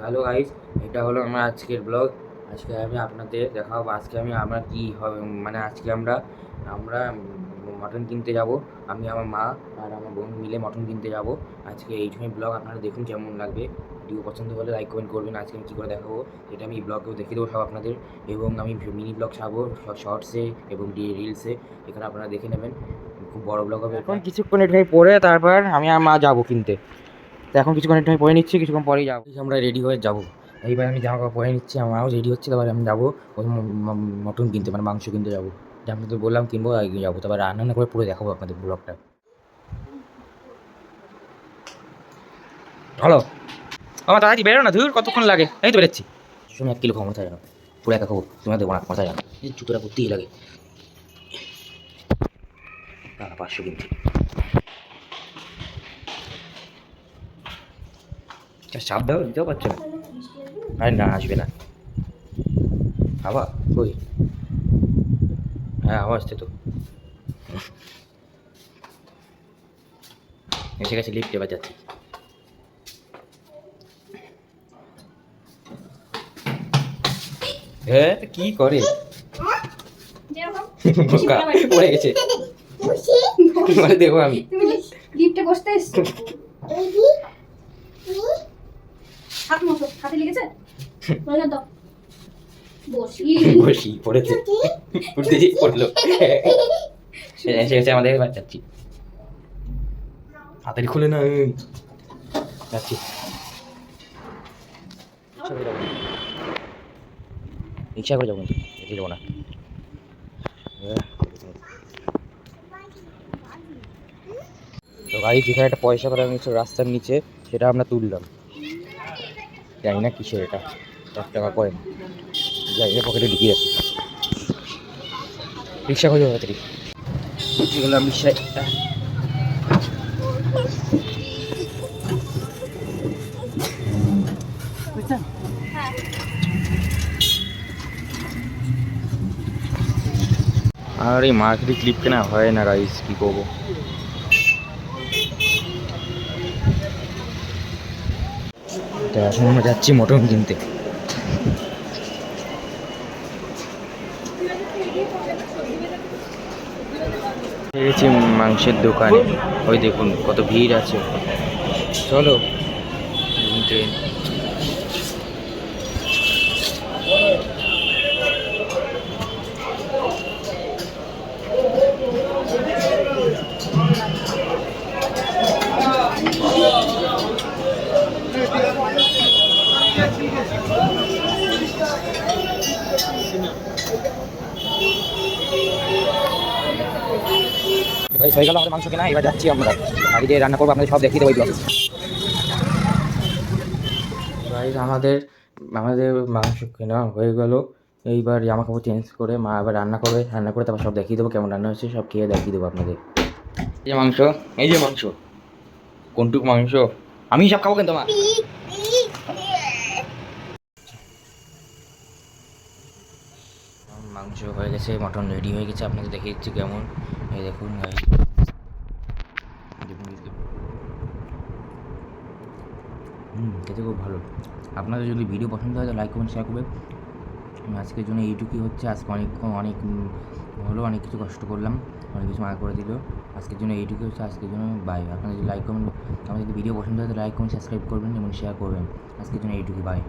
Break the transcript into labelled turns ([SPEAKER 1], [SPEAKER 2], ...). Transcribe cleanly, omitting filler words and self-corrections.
[SPEAKER 1] Hello guys, এটা হলো আমার আজকের ব্লগ। আজকে আমি আপনাদের দেখাবো আজকে আমরা কি হবে, মানে আজকে আমরা আমরা মটন কিনতে যাব। আমি আমার মা আর আমার বোন মিলে মটন কিনতে যাব। আজকে এই সময় ব্লগ আপনারা দেখুন কেমন লাগবে। ভিডিও পছন্দ হলে লাইক কমেন্ট করবেন। আজকে আমি কী করে দেখাবো সেটা আমি এই ব্লগেও দেখিয়ে দেবো সব আপনাদের, এবং আমি মিনি ব্লগ ছাড়বো শর্টসে এবং রিলসে। এখানে আপনারা দেখে নেবেন, খুব বড় ব্লগ হবে। এখন কিছুক্ষণ একটু পরে তারপর আমি আর মা যাবো কিনতে। তো এখন কিছুক্ষণ একটু আমি পরে নিচ্ছি, কিছুক্ষণ পরেই যাবো। আমরা রেডি হয়ে যাবো। এইবার আমি জামা কাপড় পরে নিচ্ছি, আমারও রেডি হচ্ছে। তারপরে আমি যাবো ওই মটন কিনতে, মানে মাংস কিনতে যাবো। যে আপনাদের বললাম কিনবো আর যাবো, তারপর রান্না করে পুরো দেখাবো আপনাদের ব্লগটা। হ্যালো আমার দাদাজি বেরো না, ধুর কতক্ষণ লাগে। এই তো বেরোচ্ছি। তুমি 1 কিলো খাবো, মাথায় জানো পুরো একা খাবো, তোমার দেবো না, মাথায় জানো এই জুতোটা করতেই লাগে। 500 কিনছি। চাপ দাও, দিতেও পারছো না। আরে না, আসবে না। আবার কই? হ্যাঁ আওয়াজ তো এসে গেছে, লিফটে বাজাচ্ছি। হ্যাঁ কি করে পড়ে গেছে, মানে দেবো আমি।
[SPEAKER 2] লিফটে বসতে এসছো, হাত মোছো, হাতে লেগেছে, দাও।
[SPEAKER 1] বসি পড়েছে, উঠতে যে পড়লো। এসে গেছে আমাদের, বাচ্চাচ্ছি। হাতের খুলে না যাচ্ছি। রিক্সা করে যাবো, কিন্তু যেতে যাবো না। তো গাড়ি যেখানে একটা পয়সা করা নিচ্ছে রাস্তার নিচে, সেটা আমরা তুললাম। জানি না কিসের এটা, 10 টাকা কয়েন। যাই না, পকেটে ঢুকিয়ে রাখি। রিক্সা করে যাবো তাড়াতাড়ি। গেলাম রিক্সায়। আর এই মার্কেটে ক্লিপ কেনা হয় না গাইস, কি করবো। তো এখন আমরা যাচ্ছি মটন কিনতে। গেছি মাংসের দোকানে, ওই দেখুন কত ভিড় আছে। চলো ট্রেন। হয়ে গেল আমাদের মাংস কেনা, এবার যাচ্ছি আমরা বাড়িতে রান্না করবো, আপনাদের সব দেখিয়ে দেবো ব্লগে। আমাদের আমাদের মাংস কেনা হয়ে গেল। এইবার জামা কাপড় চেঞ্জ করে মা আবার রান্না করবে, রান্না করে তারপর সব দেখিয়ে দেবো কেমন রান্না হচ্ছে, সব খেয়ে দেখিয়ে দেবো আপনাদের। এই যে মাংস, এই যে মাংস, কোনটুক মাংস আমি সব খাবো কিন্তু মা। মাংস হয়ে গেছে, মটন রেডি হয়ে গেছে, আপনাদের দেখিয়ে দিচ্ছি কেমন। এই দেখুন ভাই, খেতে খুব ভালো। আপনাদের যদি ভিডিও পছন্দ হয় তো লাইক কমেন্ট শেয়ার করবেন। আজকের জন্য এইটুকুই হচ্ছে। আজকে অনেক হলো, অনেক কিছু কষ্ট করলাম, অনেক কিছু মার করে দিল। আজকের জন্য এইটুকুই হচ্ছে। আজকের জন্য বাই। আপনাদের যদি লাইক কমেন্ট, আমাদের যদি ভিডিও পছন্দ হয় তো লাইক কমেন্ট সাবস্ক্রাইব করবেন এবং শেয়ার করবেন। আজকের জন্য এইটুকুই, বাই।